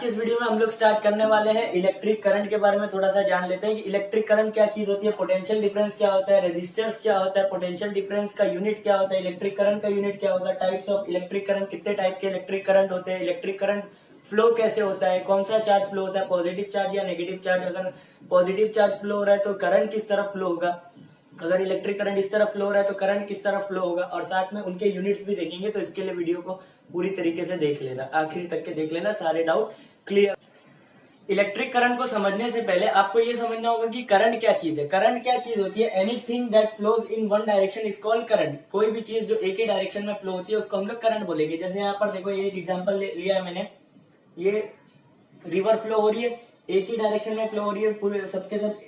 की इस वीडियो में हम लोग स्टार्ट करने वाले हैं इलेक्ट्रिक करंट के बारे में थोड़ा सा जान लेते हैं कि इलेक्ट्रिक करंट क्या चीज होती है, पोटेंशियल डिफरेंस क्या होता है, रेजिस्टेंस क्या होता है, पोटेंशियल डिफरेंस का यूनिट क्या होता है, इलेक्ट्रिक करंट का यूनिट क्या होगा, टाइप्स ऑफ इलेक्ट्रिक करंट, कितने टाइप के इलेक्ट्रिक करंट होते हैं, इलेक्ट्रिक करंट फ्लो कैसे होता है, कौन सा चार्ज फ्लो होता है, पॉजिटिव चार्ज या नेगेटिव चार्ज। अगर पॉजिटिव चार्ज फ्लो हो रहा है तो करंट किस तरफ फ्लो होगा, अगर इलेक्ट्रिक करंट इस तरफ फ्लो हो रहा है तो करंट किस तरफ फ्लो होगा, और साथ में उनके यूनिट्स भी देखेंगे। तो इसके लिए वीडियो को पूरी तरीके से देख लेना, आखिरी तक के देख लेना, सारे डाउट क्लियर। इलेक्ट्रिक करंट को समझने से पहले आपको ये समझना होगा कि करंट क्या चीज है। करंट क्या चीज होती है? Anything that flows in one direction is called current. कोई भी चीज जो एक ही डायरेक्शन में फ्लो होती है उसको हम लोग करंट बोलेंगे। जैसे यहाँ पर देखो, ये एक एग्जांपल लिया है मैंने, ये रिवर फ्लो हो रही है, एक ही डायरेक्शन में फ्लो हो रही है, पूरे सबके सब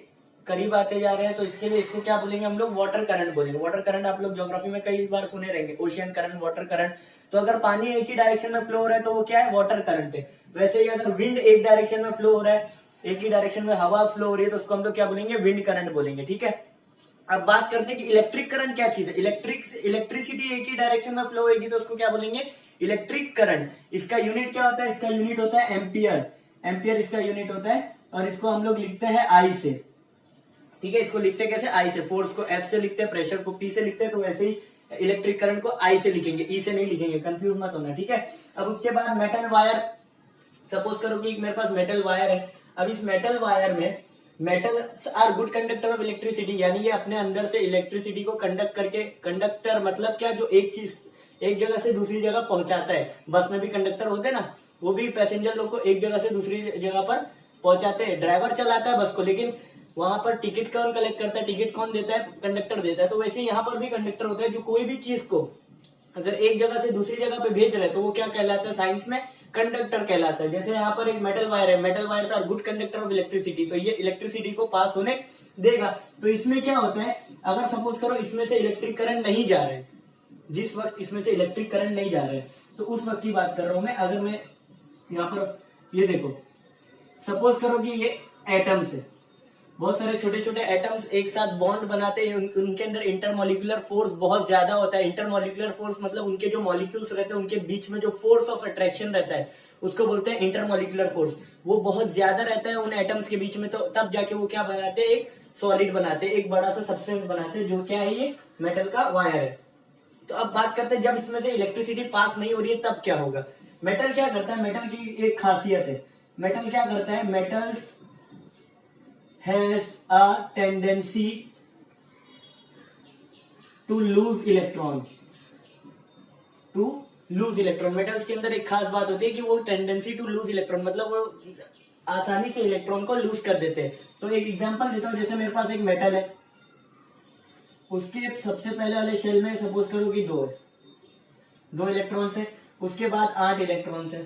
करीब आते जा रहे हैं, तो इसके लिए इसको क्या बोलेंगे हम लोग? वाटर करंट बोलेंगे। वाटर करंट आप लोग ज्योग्राफी में कई बार सुने रहेंगे, ओशियन करंट, वाटर करंट। तो अगर पानी एक ही डायरेक्शन में फ्लो हो रहा है तो वो क्या है? वाटर करंट है। वैसे ही अगर विंड एक डायरेक्शन में फ्लो हो रहा है, एक ही डायरेक्शन में हवा फ्लो हो रही है, तो उसको हम लोग क्या बोलेंगे? विंड करंट बोलेंगे। ठीक है, अब बात करते हैं कि इलेक्ट्रिक करंट क्या चीज है। इलेक्ट्रिसिटी एक ही डायरेक्शन में फ्लो होगी तो उसको क्या बोलेंगे? Electric current. इसका यूनिट क्या होता है? इसका यूनिट होता है एम्पियर। एम्पियर इसका यूनिट होता है, और इसको हम लोग लिखते हैं आई से। ठीक है, इसको लिखते हैं कैसे? आई से। फोर्स को एफ से लिखते हैं, प्रेशर को पी से लिखते हैं, तो वैसे ही इलेक्ट्रिक करंट को आई से लिखेंगे, ई से नहीं लिखेंगे, कंफ्यूज मत होना। ठीक है, अब उसके बाद मेटल वायर, सपोज करो कि मेरे पास मेटल वायर है। अब इस मेटल वायर में, metals are good conductor of electricity, यानी ये अपने अंदर से इलेक्ट्रिसिटी को कंडक्ट करके, कंडक्टर मतलब क्या? जो एक चीज एक जगह से दूसरी जगह पहुंचाता है। बस में भी कंडक्टर होते हैं ना, वो भी पैसेंजर लोग को एक जगह से दूसरी जगह पर पहुंचाते हैं। ड्राइवर चलाता है बस को, लेकिन वहां पर टिकट कौन कलेक्ट करता है? टिकट कौन देता है? कंडक्टर देता है। तो वैसे यहाँ पर भी कंडक्टर होता है, जो कोई भी चीज को अगर एक जगह से दूसरी जगह पे भेज रहे हैं तो वो क्या कहलाता है? साइंस में कंडक्टर कहलाता है। जैसे यहाँ पर एक मेटल वायर है, metal wires are good conductor of electricity, तो ये इलेक्ट्रिसिटी को पास होने देगा। तो इसमें क्या होता है, अगर सपोज करो इसमें से इलेक्ट्रिक करंट नहीं जा रहे, जिस वक्त इसमें से इलेक्ट्रिक करंट नहीं जा रहे, तो उस वक्त की बात कर रहा हूं मैं। अगर मैं यहाँ पर ये देखो, सपोज करो कि ये एटम्स है, बहुत सारे छोटे छोटे एटम्स एक साथ बॉन्ड बनाते हैं, उनके अंदर इंटरमोलिकुलर फोर्स बहुत ज्यादा होता है। इंटरमोलिकुलर फोर्स मतलब उनके जो मॉलिक्यूल्स रहते हैं उनके बीच में जो फोर्स ऑफ अट्रैक्शन रहता है उसको बोलते हैं इंटरमोलिकुलर फोर्स। वो बहुत ज्यादा रहता है उन एटम्स के बीच में, तो तब जाके वो क्या बनाते हैं? एक सॉलिड बनाते हैं, एक बड़ा सा सब्सटेंस बनाते हैं, जो क्या है? ये मेटल का वायर है। तो अब बात करते हैं, जब इसमें से इलेक्ट्रिसिटी पास नहीं हो रही है तब क्या होगा? मेटल क्या करता है? मेटल की एक खासियत है, मेटल क्या करता है? Metal has a tendency to lose electron, metals के अंदर एक खास बात होती है कि वो टेंडेंसी टू लूज इलेक्ट्रॉन, मतलब वो आसानी से इलेक्ट्रॉन को लूज कर देते हैं। तो एक एग्जांपल देता हूं, जैसे मेरे पास एक मेटल है, उसके सबसे पहले वाले शेल में सपोज करो कि दो इलेक्ट्रॉन्स है, उसके बाद 8 इलेक्ट्रॉन्स है,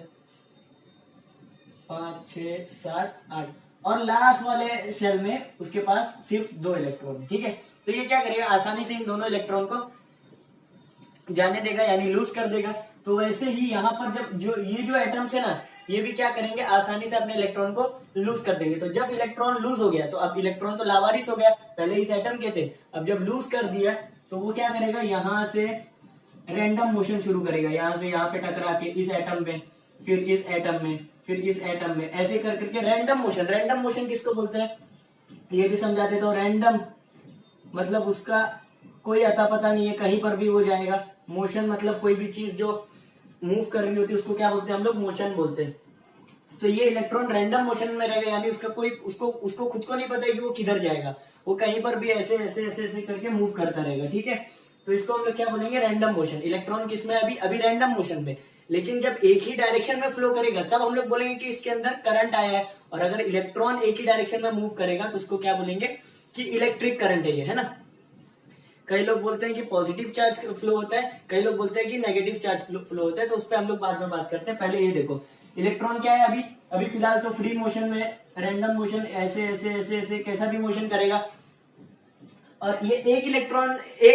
5 6 7 8, और लास्ट वाले शेल में उसके पास सिर्फ 2 इलेक्ट्रॉन। ठीक है, तो ये क्या करेगा? आसानी से इन दोनों इलेक्ट्रॉन को जाने देगा, यानी लूज कर देगा। तो वैसे ही यहाँ पर जब जो एटम्स है ना, ये भी क्या करेंगे? आसानी से अपने इलेक्ट्रॉन को लूज कर देंगे। तो जब इलेक्ट्रॉन लूज हो गया तो अब इलेक्ट्रॉन तो लावारिस हो गया, पहले इस एटम के थे, अब जब लूज कर दिया तो वो क्या करेगा? यहाँ से रैंडम मोशन शुरू करेगा, यहाँ से यहाँ पे टकरा के इस एटम में, फिर इस एटम में, फिर इस एटम में, ऐसे कर करके रैंडम मोशन। रैंडम मोशन किसको बोलते हैं ये भी समझा देता हूं। रैंडम मतलब उसका कोई अता पता नहीं है, कहीं पर भी वो जाएगा। मोशन मतलब कोई भी चीज जो मूव कर रही होती है उसको क्या बोलते हैं हम लोग? मोशन बोलते हैं। तो ये इलेक्ट्रॉन रैंडम मोशन में रहेगा, यानी उसका कोई उसको खुद को नहीं पता है कि वो किधर जाएगा, वो कहीं पर भी ऐसे ऐसे ऐसे ऐसे करके मूव करता रहेगा। ठीक है, तो इसको हम लोग क्या बोलेंगे? Random motion. इलेक्ट्रॉन किसमें? अभी रैंडम मोशन में, लेकिन जब एक ही डायरेक्शन में फ्लो करेगा तब हम लोग बोलेंगे कि इसके अंदर करंट आया है। और अगर इलेक्ट्रॉन एक ही डायरेक्शन में मूव करेगा तो उसको क्या बोलेंगे? कि इलेक्ट्रिक करंट है ये, है ना। कई लोग बोलते हैं कि पॉजिटिव चार्ज फ्लो होता है, कई लोग बोलते हैं कि नेगेटिव चार्ज फ्लो होता है, तो उस पर हम लोग बाद में बात करते हैं। पहले ये देखो, इलेक्ट्रॉन क्या है? अभी फिलहाल तो फ्री मोशन में, रैंडम मोशन, ऐसे ऐसे ऐसे ऐसे कैसा भी मोशन करेगा। और ये एक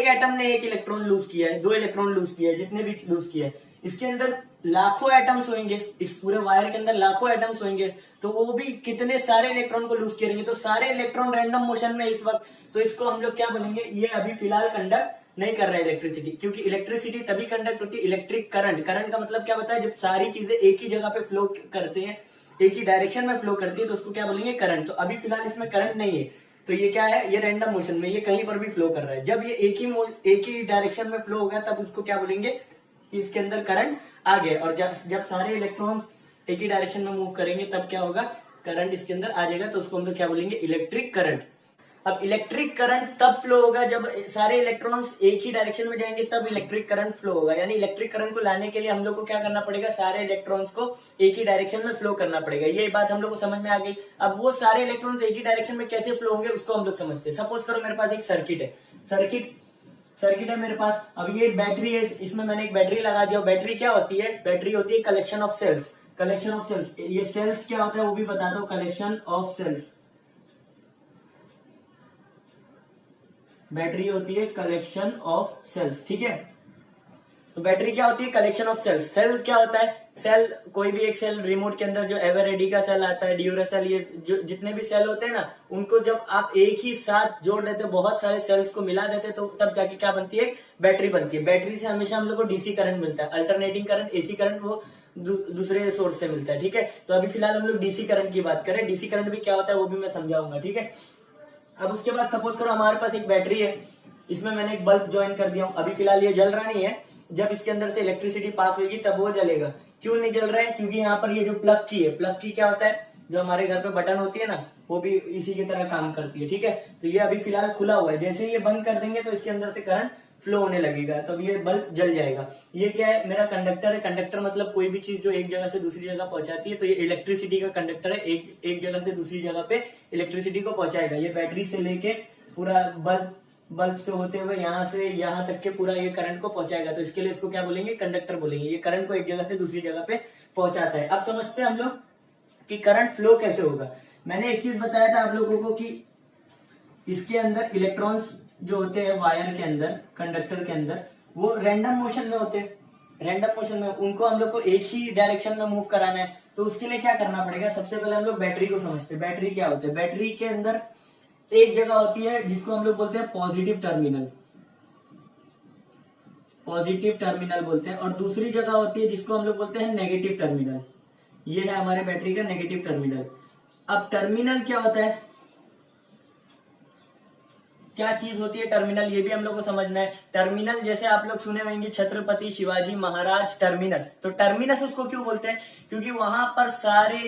एटम ने एक इलेक्ट्रॉन लूज किया है, 2 इलेक्ट्रॉन लूज किया है, जितने भी लूज किया है, इसके अंदर लाखों एटम्स होंगे, इस पूरे वायर के अंदर लाखों एटम्स होंगे, तो वो भी कितने सारे इलेक्ट्रॉन को लूज करेंगे, तो सारे इलेक्ट्रॉन रैंडम मोशन में इस वक्त। तो इसको हम लोग क्या बोलेंगे? ये अभी फिलहाल कंडक्ट नहीं कर रहा है इलेक्ट्रिसिटी, क्योंकि इलेक्ट्रिसिटी तभी कंडक्ट होती है, इलेक्ट्रिक करंट। करंट का मतलब क्या बताया? जब सारी चीजें एक ही जगह पे फ्लो करते हैं, एक ही डायरेक्शन में फ्लो करती है तो उसको क्या बोलेंगे, करंट। तो अभी फिलहाल इसमें करंट नहीं है, तो ये क्या है, ये रैंडम मोशन में, ये कहीं पर भी फ्लो कर रहा है। जब ये एक ही डायरेक्शन में फ्लो होगा तब उसको क्या बोलेंगे, इसके अंदर करंट आ गया। और जब सारे इलेक्ट्रॉन्स एक ही डायरेक्शन में मूव करेंगे तब क्या होगा, करंट इसके अंदर आ जाएगा, तो उसको हम लोग क्या बोलेंगे, इलेक्ट्रिक करंट। अब इलेक्ट्रिक करंट तब फ्लो होगा जब सारे इलेक्ट्रॉन्स एक ही डायरेक्शन में जाएंगे, तब इलेक्ट्रिक करंट फ्लो होगा। यानी इलेक्ट्रिक करंट को लाने के लिए हम लोग को क्या करना पड़ेगा, सारे इलेक्ट्रॉन्स को एक ही डायरेक्शन में फ्लो करना पड़ेगा। ये बात हम लोग को समझ में आ गई। अब वो सारे इलेक्ट्रॉन्स एक ही डायरेक्शन में कैसे फ्लो होंगे उसको हम लोग समझते हैं। सपोज करो मेरे पास एक सर्किट है, सर्किट है मेरे पास। अब ये बैटरी है, इसमें मैंने एक बैटरी लगा दिया। बैटरी क्या होती है, बैटरी होती है collection of cells. Collection of cells, ये सेल्स क्या होता है वो भी बता दो, कलेक्शन ऑफ सेल्स। बैटरी होती है कलेक्शन ऑफ सेल्स, ठीक है। तो बैटरी क्या होती है, कलेक्शन ऑफ सेल्स। सेल क्या होता है, सेल कोई भी एक सेल, रिमोट के अंदर जो एवरेडी का सेल आता है, ड्यूरासेल, ये जो जितने भी सेल होते हैं ना, उनको जब आप एक ही साथ जोड़ देते, बहुत सारे सेल्स को मिला देते, तो तब जाके क्या बनती है, बैटरी बनती है। बैटरी से हमेशा हम लोग को डीसी करंट मिलता है, अल्टरनेटिंग करंट, एसी करंट वो दूसरे सोर्स से मिलता है, ठीक है। तो अभी फिलहाल हम लोग डीसी करंट की बात करें। डीसी करंट भी क्या होता है वो भी मैं समझाऊंगा, ठीक है। अब उसके बाद सपोज करो हमारे पास एक बैटरी है, इसमें मैंने एक बल्ब ज्वाइन कर दिया हूं। अभी फिलहाल ये जल रहा नहीं है, जब इसके अंदर से इलेक्ट्रिसिटी पास होगी तब वो जलेगा। क्यों नहीं जल रहा है, क्योंकि यहाँ पर ये जो प्लग की है, प्लग की क्या होता है, जो हमारे घर पे बटन होती है ना, वो भी इसी की तरह काम करती है, ठीक है। तो ये अभी फिलहाल खुला हुआ है, जैसे ये बंद कर देंगे तो इसके अंदर से करंट फ्लो होने लगेगा, तो ये बल्ब जल जाएगा। ये क्या है, मेरा कंडक्टर है। कंडक्टर मतलब कोई भी चीज जो एक जगह से दूसरी जगह पहुंचाती है, तो ये इलेक्ट्रिसिटी का कंडक्टर है, एक जगह से दूसरी जगह पे इलेक्ट्रिसिटी को पहुंचाएगा। ये बैटरी से लेके पूरा बल्ब से होते हुए यहाँ से यहाँ तक के पूरा ये करंट को पहुंचाएगा। तो इसके लिए इसको क्या बोलेंगे, कंडक्टर बोलेंगे। ये करंट को एक जगह से दूसरी जगह पे पहुंचाता है। अब समझते हैं हम लोग कि करंट फ्लो कैसे होगा। मैंने एक चीज बताया था आप लोगों को कि इसके अंदर इलेक्ट्रॉन्स जो होते हैं वायर के अंदर, कंडक्टर के अंदर, वो रैंडम मोशन में होते हैं। रैंडम मोशन में उनको हम लोग को एक ही डायरेक्शन में मूव कराना है, तो उसके लिए क्या करना पड़ेगा, सबसे पहले हम लोग बैटरी को समझते हैं। बैटरी क्या होते हैं, बैटरी के अंदर एक जगह होती है जिसको हम लोग बोलते हैं पॉजिटिव टर्मिनल, पॉजिटिव टर्मिनल बोलते हैं, और दूसरी जगह होती है जिसको हम लोग बोलते हैं नेगेटिव टर्मिनल। ये है हमारे बैटरी का नेगेटिव टर्मिनल। अब टर्मिनल क्या होता है, क्या चीज होती है टर्मिनल, ये भी हम लोग को समझना है। टर्मिनल जैसे आप लोग सुने होंगे छत्रपति शिवाजी महाराज टर्मिनस, तो टर्मिनस उसको क्यों बोलते हैं, क्योंकि वहां पर सारे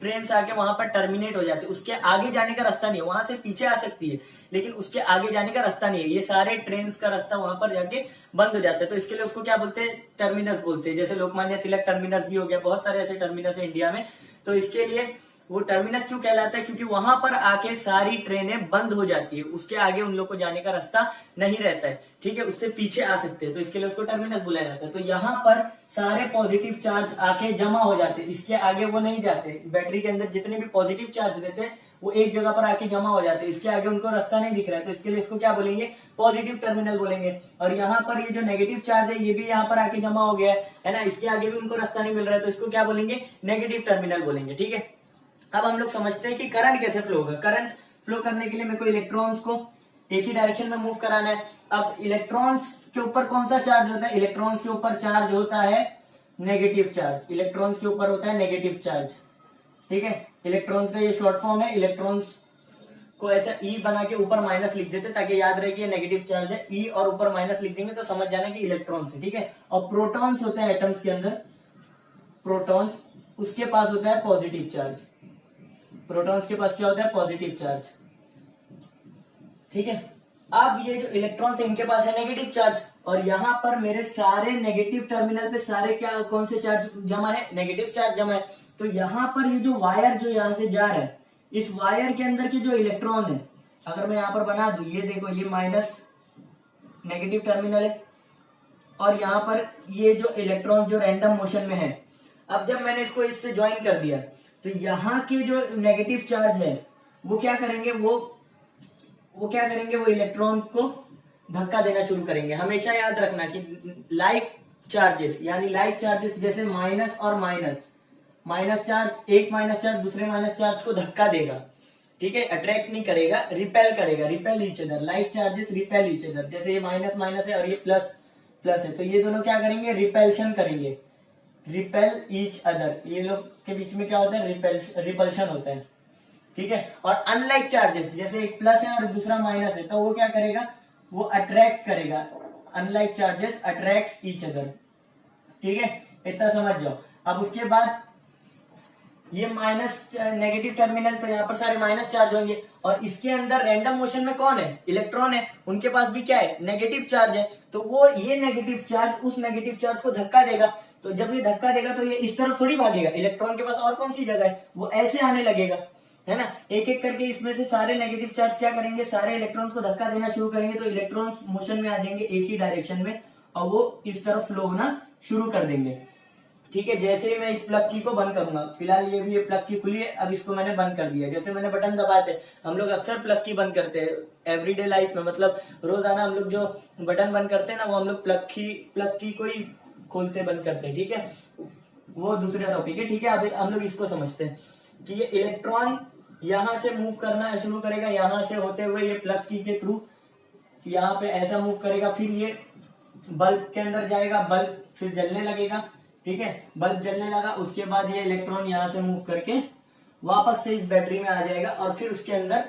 ट्रेन आके वहां पर टर्मिनेट हो जाते हैं। उसके आगे जाने का रास्ता नहीं है, वहां से पीछे आ सकती है लेकिन उसके आगे जाने का रास्ता नहीं है। ये सारे ट्रेन का रास्ता वहां पर जाके बंद हो जाता है, तो इसके लिए उसको क्या बोलते हैं, टर्मिनस बोलते हैं। जैसे लोकमान्य तिलक टर्मिनस भी हो गया, बहुत सारे ऐसे टर्मिनस है इंडिया में। तो इसके लिए वो टर्मिनस क्यों कहलाता है, क्योंकि वहां पर आके सारी ट्रेनें बंद हो जाती है, उसके आगे उन लोग को जाने का रास्ता नहीं रहता है, ठीक है, उससे पीछे आ सकते हैं, तो इसके लिए उसको टर्मिनस बुलाया जाता है। तो यहाँ पर सारे पॉजिटिव चार्ज आके जमा हो जाते हैं, इसके आगे वो नहीं जाते। बैटरी के अंदर जितने भी पॉजिटिव चार्ज रहते हैं वो एक जगह पर आके जमा हो जाते हैं, इसके आगे उनको रास्ता नहीं दिख रहा है, तो इसके लिए इसको क्या बोलेंगे, पॉजिटिव टर्मिनल बोलेंगे। और यहाँ पर ये जो नेगेटिव चार्ज है ये भी यहाँ पर आके जमा हो गया है ना, इसके आगे भी उनको रास्ता नहीं मिल रहा है, तो इसको क्या बोलेंगे, नेगेटिव टर्मिनल बोलेंगे, ठीक है। अब हम लोग समझते हैं कि करंट कैसे फ्लो होगा। करंट फ्लो करने के लिए मेरे को इलेक्ट्रॉन्स को एक ही डायरेक्शन में मूव कराना है। अब इलेक्ट्रॉन्स के ऊपर कौन सा चार्ज होता है, इलेक्ट्रॉन्स के ऊपर चार्ज होता है नेगेटिव चार्ज। इलेक्ट्रॉन्स के ऊपर होता है नेगेटिव चार्ज, ठीक है। इलेक्ट्रॉन्स का ये शॉर्ट फॉर्म है। इलेक्ट्रॉन्स को ऐसा ई बना के ऊपर माइनस लिख देते ताकि याद रहे कि ये नेगेटिव चार्ज है। ई और ऊपर माइनस लिख देंगे तो समझ जाना कि इलेक्ट्रॉन्स है, ठीक है। और प्रोटॉन्स होते हैं एटम्स के अंदर, प्रोटॉन्स, उसके पास होता है पॉजिटिव चार्ज। प्रोटॉन्स के पास क्या होता है, पॉजिटिव चार्ज, ठीक है। अब ये जो इलेक्ट्रॉन्स है इनके पास है नेगेटिव चार्ज, और यहाँ पर मेरे सारे नेगेटिव टर्मिनल पे सारे क्या, कौन से चार्ज जमा है, नेगेटिव चार्ज जमा है। तो यहाँ पर ये जो वायर जो यहाँ से जा रहा है, इस वायर के अंदर के जो इलेक्ट्रॉन है, अगर मैं यहाँ पर बना दूं, ये देखो, ये माइनस नेगेटिव टर्मिनल है, और यहाँ पर ये जो इलेक्ट्रॉन जो रैंडम मोशन में है। अब जब मैंने इसको इससे ज्वाइन कर दिया तो यहाँ के जो नेगेटिव चार्ज है वो क्या करेंगे, वो क्या करेंगे, वो इलेक्ट्रॉन को धक्का देना शुरू करेंगे। हमेशा याद रखना कि लाइक चार्जेस, यानी लाइक चार्जेस जैसे माइनस और माइनस, माइनस चार्ज, एक माइनस चार्ज दूसरे माइनस चार्ज को धक्का देगा, ठीक है, अट्रैक्ट नहीं करेगा, रिपेल करेगा, repel each other. Like charges repel each other, जैसे ये माइनस माइनस है और ये प्लस प्लस है, तो ये दोनों क्या करेंगे, रिपेल्शन करेंगे, रिपेल ईच अदर, ये लोग के बीच में क्या होता है, रिपल्शन होता है, ठीक है। और अनलाइक चार्जेस, जैसे एक प्लस है और दूसरा माइनस है, तो वो क्या करेगा, वो अट्रैक्ट करेगा, unlike charges attract each other, ठीक है, इतना समझ जाओ। अब उसके बाद ये माइनस नेगेटिव टर्मिनल, तो यहाँ पर सारे माइनस चार्ज होंगे, और इसके अंदर रैंडम मोशन में कौन है, इलेक्ट्रॉन है, उनके पास भी क्या है, नेगेटिव चार्ज है, तो वो ये नेगेटिव चार्ज उस नेगेटिव चार्ज को धक्का देगा, तो जब ये धक्का देगा तो ये इस तरफ थोड़ी भागेगा, इलेक्ट्रॉन के पास और कौन सी जगह है, वो ऐसे आने लगेगा, है ना। एक एक करके इसमें से सारे नेगेटिव चार्ज क्या करेंगे, सारे इलेक्ट्रॉन्स को धक्का देना शुरू करेंगे, तो इलेक्ट्रॉन्स मोशन में आ जाएंगे एक ही डायरेक्शन में, और वो इस तरफ फ्लो होना शुरू कर देंगे, ठीक है। जैसे ही मैं इस प्लग की को बंद करूंगा, फिलहाल ये भी ये प्लग की खुली है, अब इसको मैंने बंद कर दिया, जैसे मैंने बटन दबाए थे, हम लोग अक्सर प्लग की बंद करते हैं एवरीडे लाइफ में, मतलब रोजाना हम लोग जो बटन बंद करते हैं ना, वो हम लोग प्लग की को ही खोलते बंद करते हैं, ठीक है, वो दूसरा टॉपिक है, ठीक है। अब हम लोग इसको समझते हैं कि ये इलेक्ट्रॉन यहां से मूव करना शुरू करेगा, यहां से होते हुए ये प्लग की के थ्रू यहाँ पे ऐसा मूव करेगा, फिर ये बल्ब के अंदर जाएगा, बल्ब फिर जलने लगेगा, ठीक है, बल्ब जलने लगा, उसके बाद ये इलेक्ट्रॉन यहां से मूव करके वापस से इस बैटरी में आ जाएगा, और फिर उसके अंदर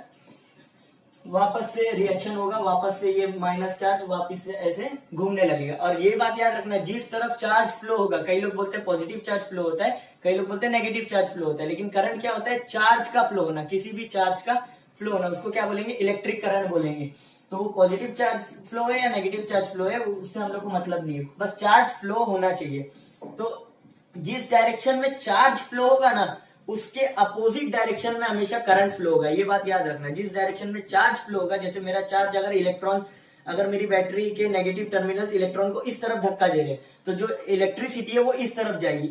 वापस से रिएक्शन होगा, वापस से ये माइनस चार्ज वापस से ऐसे घूमने लगेगा। और ये बात याद रखना, जिस तरफ चार्ज फ्लो होगा, कई लोग बोलते हैं पॉजिटिव चार्ज फ्लो होता है, कई लोग बोलते हैं नेगेटिव चार्ज फ्लो होता है, लेकिन करंट क्या होता है, चार्ज का फ्लो होना, किसी भी चार्ज का फ्लो होना, उसको क्या बोलेंगे, इलेक्ट्रिक करंट बोलेंगे। तो वो पॉजिटिव चार्ज फ्लो है या नेगेटिव चार्ज फ्लो है, उससे हम लोग को मतलब नहीं है, बस चार्ज फ्लो होना चाहिए। तो जिस डायरेक्शन में चार्ज फ्लो होगा ना, उसके अपोजिट डायरेक्शन में हमेशा करंट फ्लो होगा, ये बात याद रखना। जिस डायरेक्शन में चार्ज फ्लो होगा, जैसे मेरा चार्ज अगर इलेक्ट्रॉन, अगर मेरी बैटरी के नेगेटिव टर्मिनल्स इलेक्ट्रॉन को इस तरफ धक्का दे रहे हैं, तो जो इलेक्ट्रिसिटी है वो इस तरफ जाएगी,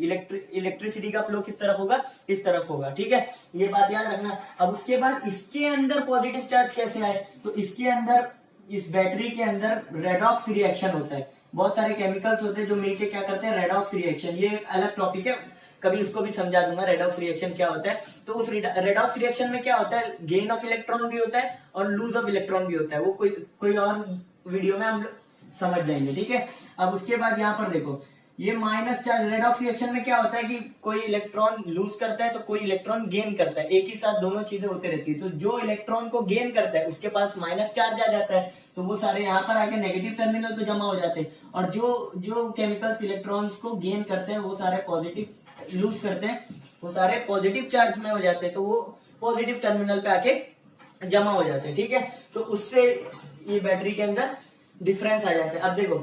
इलेक्ट्रिसिटी का फ्लो किस तरफ होगा, इस तरफ होगा, ठीक है, ये बात याद रखना। अब उसके बाद इसके अंदर पॉजिटिव चार्ज कैसे आए, तो इसके अंदर, इस बैटरी के अंदर रेडॉक्स रिएक्शन होता है, बहुत सारे केमिकल्स होते हैं जो मिलके क्या करते हैं, रेडॉक्स रिएक्शन, ये एक अलग टॉपिक है, कभी उसको भी समझा दूंगा रेडॉक्स रिएक्शन क्या होता है। तो उस रेडॉक्स रिएक्शन में क्या होता है, गेन ऑफ इलेक्ट्रॉन भी होता है और लूज ऑफ इलेक्ट्रॉन भी होता है, वो कोई और वीडियो में हम समझ जाएंगे, ठीक है। अब उसके बाद यहाँ पर देखो, ये माइनस चार्ज, रेडॉक्स रिएक्शन में क्या होता है कि कोई इलेक्ट्रॉन लूज करता है तो कोई इलेक्ट्रॉन गेन करता है, एक ही साथ दोनों चीजें होते रहती है। तो जो इलेक्ट्रॉन को गेन करता है उसके पास माइनस चार्ज आ जाता है, तो वो सारे यहाँ पर आके नेगेटिव टर्मिनल पे जमा हो जाते हैं, और जो केमिकल्स इलेक्ट्रॉन्स को गेन करते हैं वो सारे पॉजिटिव, लूज करते हैं वो सारे पॉजिटिव चार्ज में हो जाते हैं, तो वो पॉजिटिव टर्मिनल पे आके जमा हो जाते हैं, ठीक है। तो उससे ये बैटरी के अंदर डिफरेंस आ जाता है। अब देखो,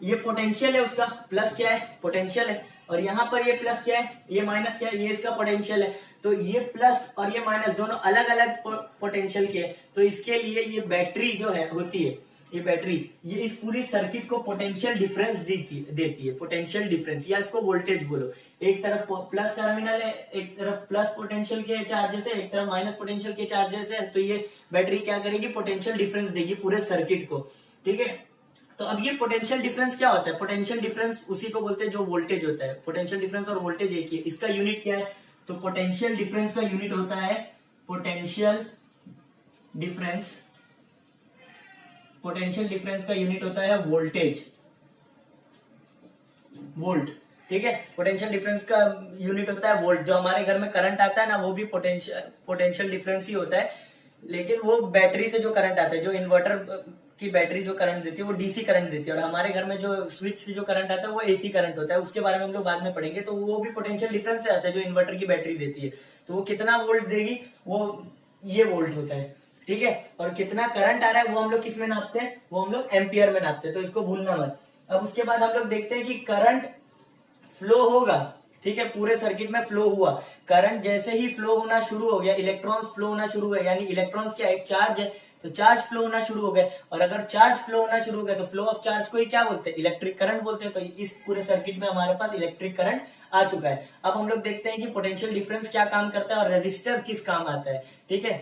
ये पोटेंशियल है, उसका प्लस क्या है, पोटेंशियल है, और यहाँ पर ये प्लस क्या है, ये माइनस क्या है, ये इसका पोटेंशियल है। तो ये प्लस और ये माइनस दोनों अलग अलग पोटेंशियल के है, तो इसके लिए ये बैटरी जो है होती है, ये बैटरी, ये इस पूरी सर्किट को पोटेंशियल डिफरेंस देती है, पोटेंशियल डिफरेंस, या इसको वोल्टेज बोलो। एक तरफ प्लस टर्मिनल है, एक तरफ प्लस पोटेंशियल के चार्जेस है, एक तरफ माइनस पोटेंशियल के चार्जेस है, तो ये बैटरी क्या करेगी, पोटेंशियल डिफरेंस देगी पूरे सर्किट को, ठीक है। तो अब ये पोटेंशियल डिफरेंस क्या होता है, पोटेंशियल डिफरेंस उसी को बोलते हैं जो वोल्टेज होता है, पोटेंशियल डिफरेंस और वोल्टेज एक ही है। इसका यूनिट क्या है, तो पोटेंशियल डिफरेंस का यूनिट होता है पोटेंशियल डिफरेंस, पोटेंशियल डिफरेंस का यूनिट होता है वोल्टेज, वोल्ट, ठीक है। पोटेंशियल डिफरेंस का यूनिट होता है वोल्ट। जो हमारे घर में करंट आता है ना, वो भी पोटेंशियल डिफरेंस ही होता है, लेकिन वो बैटरी से जो करंट आता है, जो इन्वर्टर की बैटरी जो करंट देती है वो डीसी करंट देती है, और हमारे घर में जो स्विच से जो करंट आता है वो एसी करंट होता है, उसके बारे में हम लोग बाद में पढ़ेंगे। तो वो भी पोटेंशियल डिफरेंस से आता है, जो इन्वर्टर की बैटरी देती है, तो वो कितना वोल्ट देगी, वो ये वोल्ट होता है, ठीक है। और कितना करंट आ रहा है वो हम लोग किस में नापते हैं, वो हम लोग एम्पियर में नापते हैं, तो इसको भूलना मत। अब उसके बाद हम लोग देखते हैं कि करंट फ्लो होगा, ठीक है, पूरे सर्किट में फ्लो हुआ, करंट जैसे ही फ्लो होना शुरू हो गया, इलेक्ट्रॉन्स फ्लो होना शुरू हुए, यानी इलेक्ट्रॉन्स क्या, एक चार्ज है, तो चार्ज फ्लो होना शुरू हो गए, और अगर चार्ज फ्लो होना शुरू हो गया तो फ्लो ऑफ चार्ज को ही क्या बोलते हैं, इलेक्ट्रिक करंट बोलते हैं। तो इस पूरे सर्किट में हमारे पास इलेक्ट्रिक करंट आ चुका है। अब हम लोग देखते हैं कि पोटेंशियल डिफरेंस क्या काम करता है और रेजिस्टर किस काम आता है, ठीक है।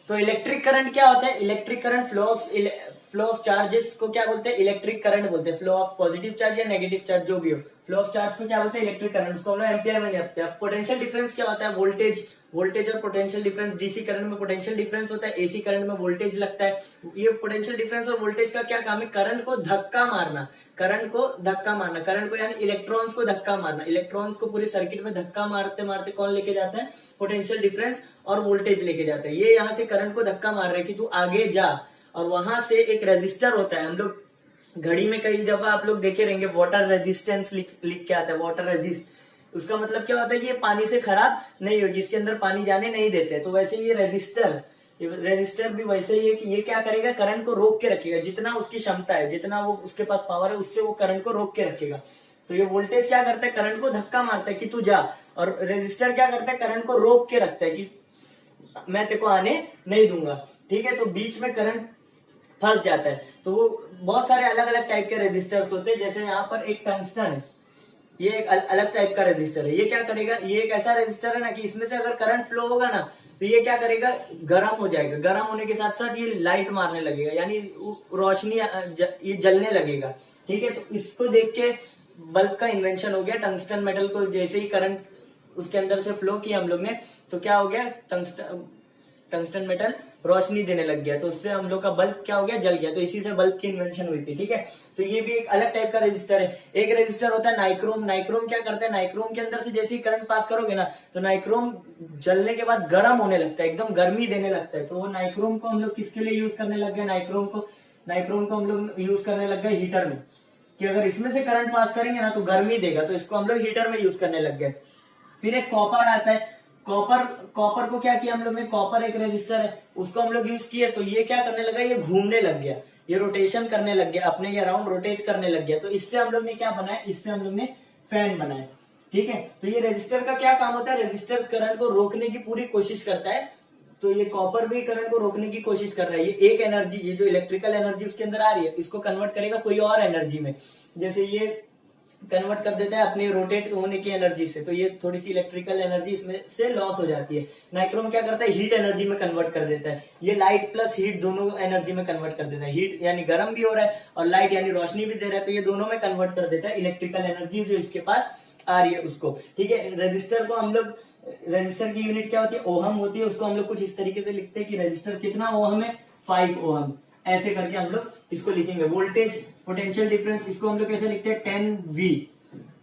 तो इलेक्ट्रिक करंट क्या होता है, electric current flow of charges को क्या बोलते हैं, इलेक्ट्रिक करंट बोलते हैं। फ्लो ऑफ पॉजिटिव चार्ज या नेगेटिव चार्ज जो भी हो, फ्लो ऑफ चार्ज को क्या बोलते हैं, इलेक्ट्रिक करंट, उसको हम लोग एम्पियर में नापते हैं। पोटेंशियल डिफरेंस क्या होता है, वोल्टेज, वोल्टेज और पोटेंशियल डिफरेंस, डीसी करंट में पोटेंशियल डिफरेंस होता है, एसी करंट में वोल्टेज लगता है। ये पोटेंशियल डिफरेंस और वोल्टेज का क्या काम है? करंट को धक्का मारना, करंट को धक्का मारना, करंट को यानी इलेक्ट्रॉन्स को धक्का मारना। इलेक्ट्रॉन्स को पूरे सर्किट में धक्का मारते मारते कौन लेके जाता है? पोटेंशियल डिफरेंस और वोल्टेज लेके जाता है। ये यहाँ से करंट को धक्का मार रहे हैं कि तू आगे जा, और वहां से एक रेजिस्टर होता है। हम लोग घड़ी में कई दफा आप लोग देखे रहेंगे वाटर रेजिस्टेंस लिख के आता है, वाटर रेजिस्ट। उसका मतलब क्या होता है कि ये पानी से खराब नहीं होगी, इसके अंदर पानी जाने नहीं देते। तो वैसे ये रेजिस्टर भी वैसे ही है कि ये क्या करेगा? करंट को रोक के रखेगा। जितना उसकी क्षमता है, जितना वो उसके पास पावर है, उससे वो करंट को रोक के रखेगा। तो ये वोल्टेज क्या करता है? करंट को धक्का मारता है कि तू जा, और रेजिस्टर क्या करता है? करंट को रोक के रखता है कि मैं तेरे को आने नहीं दूंगा। ठीक है, तो बीच में करंट फंस जाता है। तो वो बहुत सारे अलग अलग टाइप के रेजिस्टर्स होते हैं। जैसे यहाँ पर एक टंगस्टन है, ये एक अलग टाइप का रेजिस्टर है। ये क्या करेगा? ये एक ऐसा रेजिस्टर है ना कि इसमें से अगर करंट फ्लो होगा ना तो ये क्या करेगा? गर्म हो जाएगा। गर्म होने के साथ साथ ये लाइट मारने लगेगा, यानी रोशनी ये जलने लगेगा। ठीक है, तो इसको देख के बल्ब का इन्वेंशन हो गया। टंगस्टन मेटल को जैसे ही करंट उसके अंदर से फ्लो किया हम लोग ने, तो क्या हो गया? टंगस्टन मेटल रोशनी देने लग गया, तो उससे हम लोग का बल्ब क्या हो गया? जल गया। तो इसी से बल्ब की इन्वेंशन हुई थी। ठीक है, तो ये भी एक अलग टाइप का रेजिस्टर है। एक रेजिस्टर होता है नाइक्रोम। नाइक्रोम क्या करता है? नाइक्रोम के अंदर से जैसे ही करंट पास करोगे ना तो नाइक्रोम जलने के बाद गर्म होने लगता है, एकदम गर्मी देने लगता है। तो वो नाइक्रोम को हम लोग किसके लिए यूज करने लग गए? नाइक्रोम को हम लोग यूज करने लग गए हीटर में, कि अगर इसमें से करंट पास करेंगे ना तो गर्मी देगा, तो इसको हम लोग हीटर में यूज करने लग गए। फिर एक कॉपर आता है। कॉपर को क्या किया हम लोग ने? कॉपर एक रेजिस्टर है, उसको हम लोग यूज किए, तो ये क्या करने लगा? ये घूमने लग गया, ये रोटेशन करने लग गया, अपने ये अराउंड रोटेट करने लग गया। तो इससे हम लोग ने क्या बनाया? इससे हम लोग ने फैन बनाया। ठीक है, तो ये रेजिस्टर का क्या काम होता है? रेजिस्टर करंट को रोकने की पूरी कोशिश करता है। तो ये कॉपर भी करंट को रोकने की कोशिश कर रहा है। ये एक एनर्जी, ये जो इलेक्ट्रिकल एनर्जी उसके अंदर आ रही है, इसको कन्वर्ट करेगा कोई और एनर्जी में। जैसे ये कन्वर्ट कर देता है अपने रोटेट होने की एनर्जी से, तो ये थोड़ी सी इलेक्ट्रिकल एनर्जी इसमें से लॉस हो जाती है। नाइक्रोम क्या करता है? हीट एनर्जी में कन्वर्ट कर देता है। ये लाइट प्लस हीट दोनों एनर्जी में कन्वर्ट कर देता है। हीट यानी गर्म भी हो रहा है और लाइट यानी रोशनी भी दे रहा है, तो ये दोनों में कन्वर्ट कर देता है इलेक्ट्रिकल एनर्जी जो इसके पास आ रही है उसको। ठीक है, रेजिस्टर को हम लोग, रेजिस्टर की यूनिट क्या होती है? ओहम होती है। उसको हम लोग कुछ इस तरीके से लिखते हैं कि रेजिस्टर कितना ओहम है? 5 ओहम। ऐसे करके हम लोग इसको लिखेंगे। वोल्टेज पोटेंशियल डिफरेंस, इसको हम लोग कैसे लिखते हैं? 10V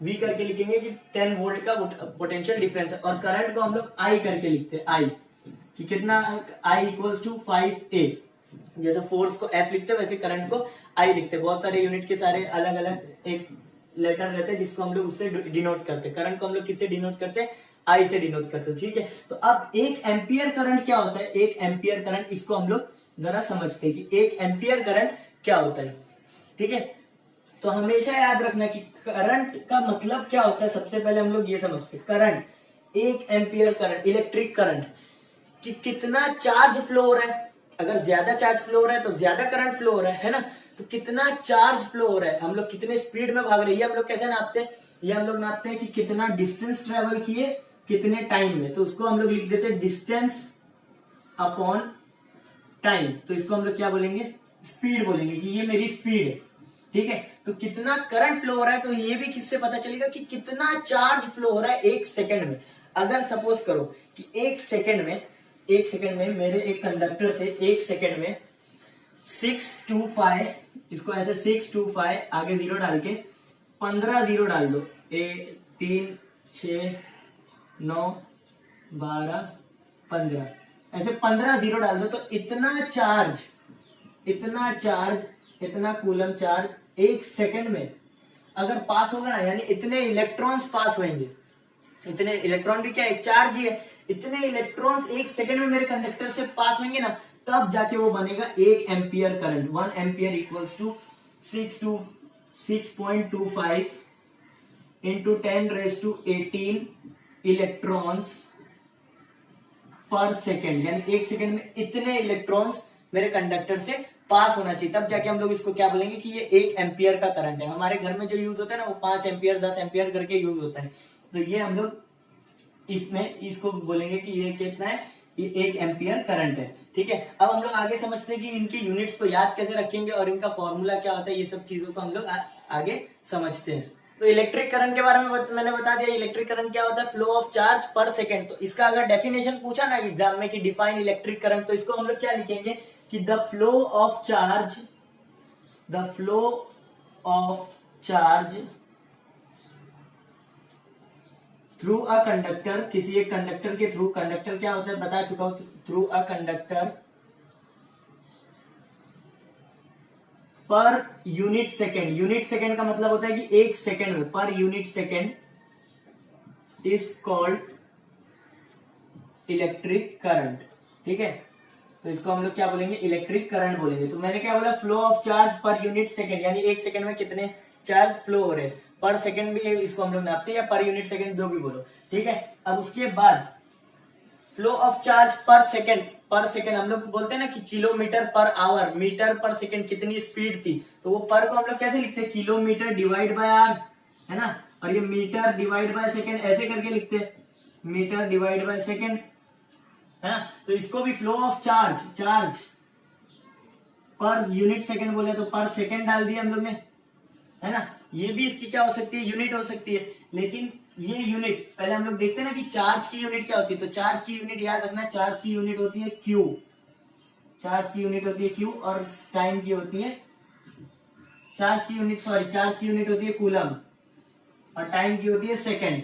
V करके लिखेंगे कि 10 वोल्ट का पोटेंशियल डिफरेंस है। और करंट को हम लोग I करके लिखते हैं, I कि कितना? I equals to 5A। जैसे फोर्स को F लिखते हैं वैसे करंट को I लिखते हैं। बहुत सारे यूनिट के सारे अलग अलग एक लेटर रहते हैं जिसको हम लोग उससे डिनोट करते हैं। करंट को हम लोग किससे डिनोट करते हैं? I से डिनोट करते हैं। ठीक है, तो अब एक एम्पियर करंट क्या होता है? एक एम्पियर करंट, इसको हम लोग जरा समझते हैं कि एक एम्पियर करंट क्या होता है। ठीक है, तो हमेशा याद रखना कि करंट का मतलब क्या होता है। सबसे पहले हम लोग ये समझते हैं, करंट, एक एम्पियर करंट, इलेक्ट्रिक करंट, कि कितना चार्ज फ्लो हो रहा है। अगर ज्यादा चार्ज फ्लो हो रहा है तो ज्यादा करंट फ्लो हो रहा है ना? तो कितना चार्ज फ्लो हो रहा है, हम लोग कितने स्पीड में भाग रहे हैं, ये हम लोग कैसे नापते हैं? ये हम लोग नापते हैं कि कितना डिस्टेंस ट्रेवल किए कितने टाइम में। तो उसको हम लोग लिख देते हैं डिस्टेंस अपॉन टाइम। तो इसको हम लोग क्या बोलेंगे? स्पीड बोलेंगे कि ये मेरी स्पीड है। ठीक है, तो कितना करंट फ्लो हो रहा है, तो ये भी किससे पता चलेगा कि कितना चार्ज फ्लो हो रहा है एक सेकंड में। अगर सपोज करो कि एक सेकंड में मेरे एक कंडक्टर से एक सेकंड में 625, इसको ऐसे 625 आगे 0 डाल के 15 0 डाल दो, 3 6 9 12 15, ऐसे 15 0 डाल दो, तो इतना चार्ज, इतना कूलम चार्ज एक सेकंड में अगर पास होगा ना, यानी इतने इलेक्ट्रॉन्स पास होंगे। इतने इलेक्ट्रॉन भी क्या एक चार्ज ही है, इतने इलेक्ट्रॉन्स एक सेकंड में मेरे कंडक्टर से पास होंगे ना, तब जाके वो बनेगा 1 ampere current. 1 ampere equals to 6.25 into 10⁻18 electrons per second, यानी एक सेकेंड में इतने इलेक्ट्रॉन्स मेरे कंडक्टर से पास होना चाहिए, तब जाके हम लोग इसको क्या बोलेंगे कि ये 1 एम्पियर का करंट है। हमारे घर में जो यूज होता है ना वो 5 एम्पियर 10 एम्पियर करके यूज होता है। तो ये हम लोग इसमें इसको बोलेंगे कि ये कितना है, ये 1 एम्पियर करंट है। ठीक है, अब हम लोग आगे समझते हैं कि इनकी यूनिट्स को याद कैसे रखेंगे और इनका फॉर्मूला क्या होता है, ये सब चीजों को हम लोग आगे समझते हैं। तो इलेक्ट्रिक करंट के बारे में मैंने बता दिया। इलेक्ट्रिक करंट क्या होता है, फ्लो ऑफ चार्ज पर सेकेंड। तो इसका अगर डेफिनेशन पूछा ना एग्जाम में कि डिफाइन इलेक्ट्रिक करंट, तो इसको हम लोग क्या लिखेंगे कि the flow of charge through a conductor, किसी एक कंडक्टर के थ्रू, कंडक्टर क्या होता है बता चुका हूं, through a conductor per unit second. Unit second का मतलब होता है कि एक सेकेंड में, per unit second is called electric current. ठीक है, तो इसको हम लोग क्या बोलेंगे, इलेक्ट्रिक करंट बोलेंगे। तो मैंने क्या बोला, flow of charge per unit second, यानी एक सेकेंड में कितने चार्ज फ्लो हो रहे हैं, पर सेकेंड भी इसको हम लोग नापते हैं, या पर यूनिट सेकेंड जो भी बोलो। ठीक है, अब उसके बाद फ्लो ऑफ चार्ज पर सेकेंड, पर सेकेंड हम लोग बोलते हैं ना कि किलोमीटर पर आवर, मीटर पर सेकेंड कितनी स्पीड थी, तो वो पर को हम लोग कैसे लिखते हैं, किलोमीटर डिवाइड बाय आर, है ना, और ये मीटर डिवाइड बाय सेकेंड ऐसे करके लिखते हैं, मीटर डिवाइड बाय सेकेंड, है ना। तो इसको भी flow of charge per unit second बोले तो पर सेकेंड डाल दिया हम लोग ने, है ना। ये भी इसकी क्या हो सकती है, यूनिट हो सकती है, लेकिन ये यूनिट पहले हम लोग देखते हैं ना कि चार्ज की यूनिट क्या होती है। तो चार्ज की यूनिट याद रखना, चार्ज की यूनिट होती है क्यू, चार्ज की यूनिट होती है क्यू, और टाइम की होती है, चार्ज की यूनिट होती है कूलम, और टाइम की होती है सेकेंड,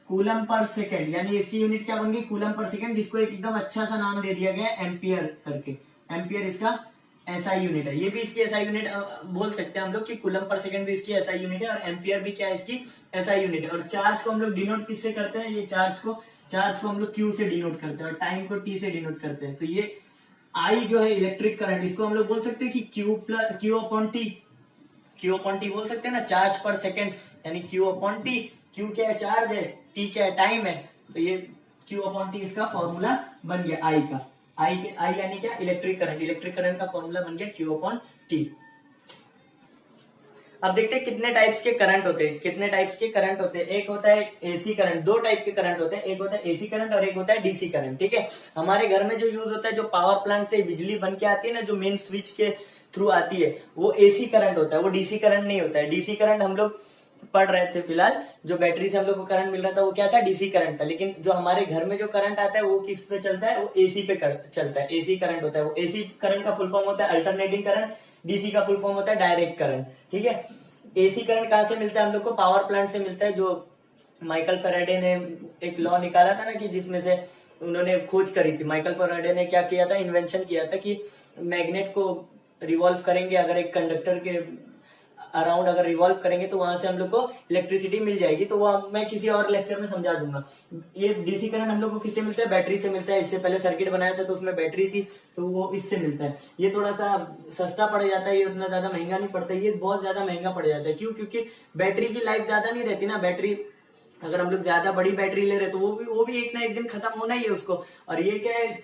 कूलम पर सेकेंड, यानी इसकी यूनिट क्या बन गई, कूलम पर सेकेंड, जिसको एकदम अच्छा सा नाम दे दिया गया एम्पियर करके। एम्पियर इसका एसआई यूनिट है, ये भी इसकी एसआई यूनिट बोल सकते हैं हम लोग कि कूलम पर सेकेंड भी इसकी एसआई यूनिट है, और एम्पियर भी क्या है इसकी एसआई यूनिट है। और चार्ज को हम लोग डिनोट किससे करते हैं, ये चार्ज को हम लोग क्यू से डिनोट करते हैं, और टाइम को टी से डिनोट करते हैं। तो ये आई जो है इलेक्ट्रिक करंट, इसको हम लोग बोल सकते हैं कि क्यू अपॉन टी बोल सकते हैं ना, चार्ज पर सेकेंड, यानी क्यू अपॉन टी। क्यू क्या है, चार्ज है, टी क्या है, टाइम है, तो ये क्यू अपॉन टी इसका फॉर्मूला बन गया आई का। आई यानी क्या, इलेक्ट्रिक करंट का फॉर्मूला बन गया क्यू अपॉन टी। अब देखते हैं कितने टाइप्स के करंट होते हैं। एक होता है एसी करंट, दो टाइप के करंट होते हैं, एक होता है एसी करंट और एक होता है डीसी करंट। ठीक है, हमारे घर में जो यूज होता है, जो पावर प्लांट से बिजली बन के आती है ना, जो मेन स्विच के थ्रू आती है, वो एसी करंट होता है, वो डीसी करंट नहीं होता है। डीसी करंट हम लोग पढ़ रहे थे फिलहाल, जो बैटरी से हम लोग को करंट मिल रहा था वो क्या था, डीसी करंट था। लेकिन जो हमारे घर में जो करंट आता है वो किस पे चलता है, वो एसी पे चलता है, एसी करंट होता है। वो एसी करंट का फुल फॉर्म होता है अल्टरनेटिंग करंट, डीसी का फुल फॉर्म होता है डायरेक्ट करंट। ठीक है, एसी करंट कहां से मिलता है हम लोग को, पावर प्लांट से मिलता है। जो माइकल फेराडे ने एक लॉ निकाला था ना, कि जिसमें से उन्होंने खोज करी थी, माइकल फेराडे ने क्या किया था, इन्वेंशन किया था कि मैग्नेट को रिवॉल्व करेंगे, अगर एक कंडक्टर के अराउंड अगर रिवॉल्व करेंगे तो वहां से हम लोग को इलेक्ट्रिसिटी मिल जाएगी। तो वो मैं किसी और लेक्चर में समझा दूंगा। ये डीसी करंट हम लोग को किससे मिलता है, बैटरी से मिलता है। इससे पहले सर्किट बनाया था तो उसमें बैटरी थी, तो वो इससे मिलता है। ये थोड़ा सा सस्ता पड़ जाता है, ये उतना ज्यादा महंगा नहीं पड़ता है, ये बहुत ज्यादा महंगा पड़ जाता है। क्यों, क्योंकि बैटरी की लाइफ ज्यादा नहीं रहती ना। बैटरी अगर हम लोग ज्यादा बड़ी बैटरी ले रहे तो वो भी एक ना एक दिन खत्म होना ही है उसको। और ये क्या है,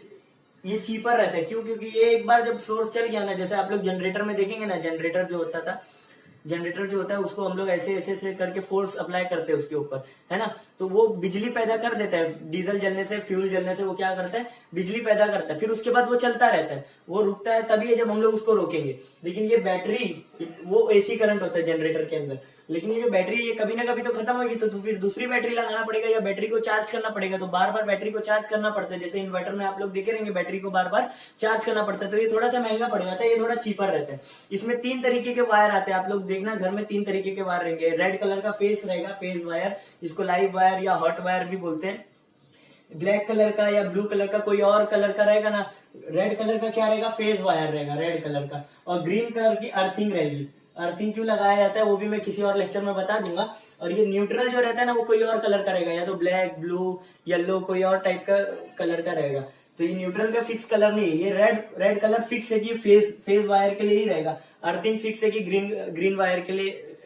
ये चीपर रहता है। क्यों, क्योंकि ये एक बार जब सोर्स चल गया ना, जैसे आप लोग जनरेटर में देखेंगे ना, जनरेटर जो होता है उसको हम लोग ऐसे करके फोर्स अप्लाई करते हैं उसके ऊपर, है ना। तो वो बिजली पैदा कर देता है, डीजल जलने से, फ्यूल जलने से वो क्या करता है, बिजली पैदा करता है। फिर उसके बाद वो चलता रहता है, वो रुकता है तभी है जब हम लोग उसको रोकेंगे। लेकिन ये बैटरी, वो एसी करंट होता है जनरेटर के अंदर। लेकिन ये जो बैटरी, ये कभी ना कभी तो खत्म होगी, तो फिर दूसरी बैटरी लगाना पड़ेगा, या बैटरी को चार्ज करना पड़ेगा। तो बार बार बैटरी को चार्ज करना पड़ता है। जैसे इन्वर्टर में आप लोग देखे रहेंगे, बैटरी को बार बार चार्ज करना पड़ता है। तो ये थोड़ा सा महंगा पड़ जाता है, ये थोड़ा चीपर रहता है। इसमें 3 तरीके के वायर आते हैं, आप लोग देखना घर में 3 तरीके के वायर रहेंगे। रेड कलर का फेस रहेगा, फेस वायर, इसको लाइव वायर या हॉट वायर भी बोलते हैं। ब्लैक कलर का या ब्लू कलर का, कोई और कलर का रहेगा ना। रेड कलर का क्या रहेगा, फेज वायर रहेगा रेड कलर का। और ग्रीन कलर की अर्थिंग रहेगी। अर्थिंग क्यों लगाया जाता है वो भी मैं किसी और लेक्चर में बता दूंगा। और ये न्यूट्रल जो रहता है ना, वो कोई और कलर का रहेगा, या तो ब्लैक, ब्लू, येलो, कोई और टाइप का कलर का रहेगा। तो ये न्यूट्रल का फिक्स कलर नहीं है। ये रेड कलर फिक्स है कि फेज वायर के लिए ही रहेगा। अर्थिंग फिक्स है कि ग्रीन वायर के लिए,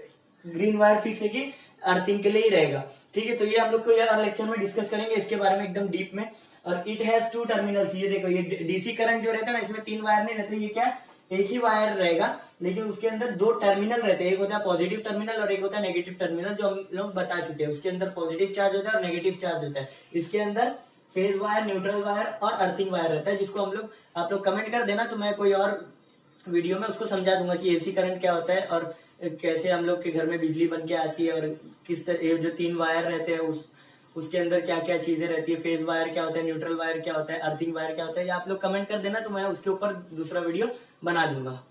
ग्रीन वायर फिक्स है कि अर्थिंग के लिए ही रहेगा। ठीक है, तो ये हम लोग को यार लेक्चर में डिस्कस करेंगे इसके बारे में एकदम डीप में। और इट हैज 2 टर्मिनल्स। ये देखो, ये डीसी करंट जो रहता है ना, इसमें 3 वायर नहीं रहते। ये क्या, एक ही वायर रहेगा, लेकिन उसके अंदर 2 टर्मिनल रहते हैं। एक होता है पॉजिटिव टर्मिनल और एक होता है नेगेटिव टर्मिनल, जो हम लोग बता चुके हैं। उसके अंदर पॉजिटिव चार्ज होता है और नेगेटिव चार्ज होता है। इसके अंदर फेज वायर, न्यूट्रल वायर और अर्थिंग वायर रहता है, जिसको हम लोग, आप लोग कमेंट कर देना तो मैं कोई और वीडियो में उसको समझा दूंगा कि एसी करंट क्या होता है और कैसे हम लोग के घर में बिजली बन के आती है, और किस तरह ये जो 3 वायर रहते हैं उसके अंदर क्या क्या चीजें रहती है, फेज वायर क्या होता है, न्यूट्रल वायर क्या होता है, अर्थिंग वायर क्या होता है, ये आप लोग कमेंट कर देना तो मैं उसके ऊपर दूसरा वीडियो बना दूंगा।